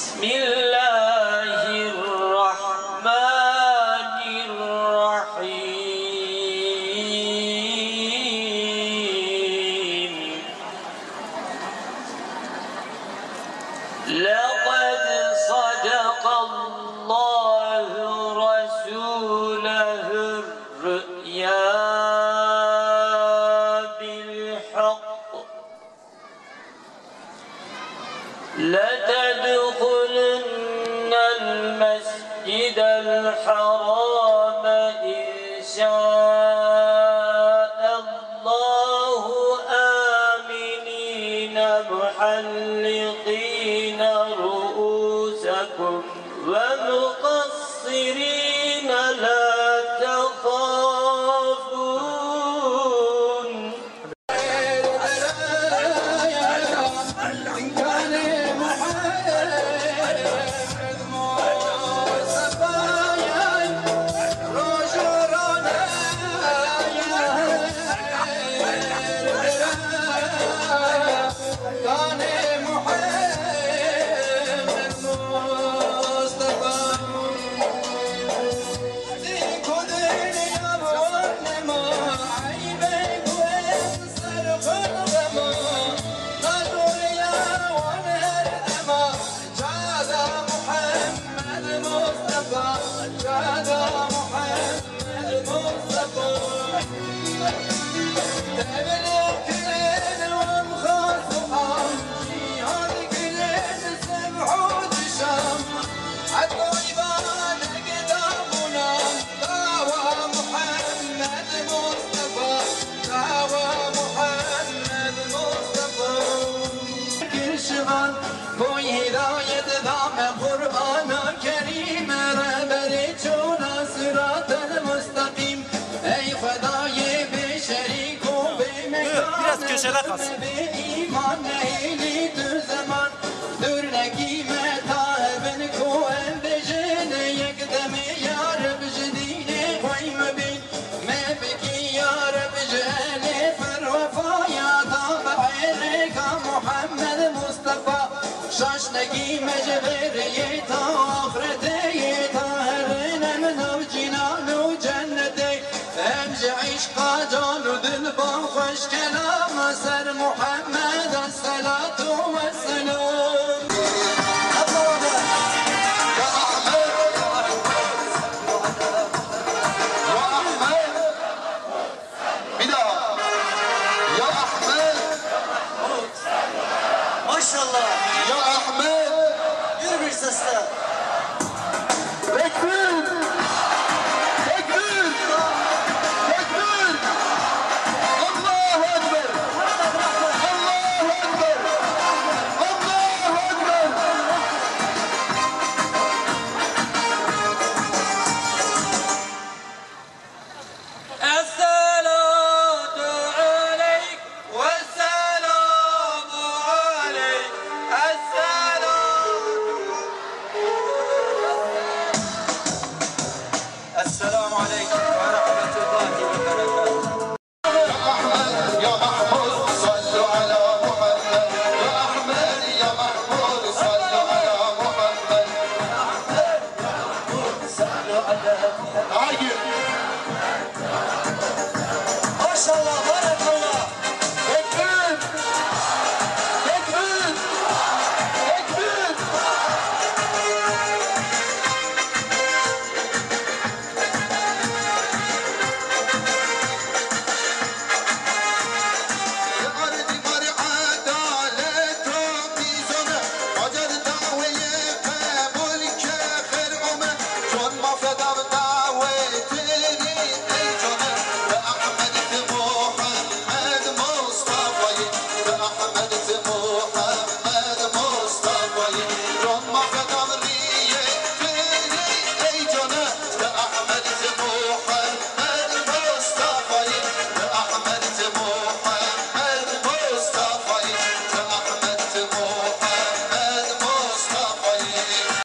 بسم الله الرحمن الرحيم لقد صدق الله رسوله الرؤيا بالحق لتدخلن المسجد الحرام إن شاء الله آمنين محلقين رؤوسكم ومقصرين لا تخافون کوئی ہدایت دام قرآن کریم رہبر چونا صراط المستقیم ey خدای به شریک و به مکان به ایمان ایلی در زمان در نگیم تاهبن کو بجن یک دم یار بجدین قویم بین مبکی یار بجن فروفایا تابعین کا محمد مصطفى شاشنگی مجبری تا آخرتی تا هرین من و جنان و جنتی امج عشقا جان و دل با خوش کلام سر محمد الصلاة والسلام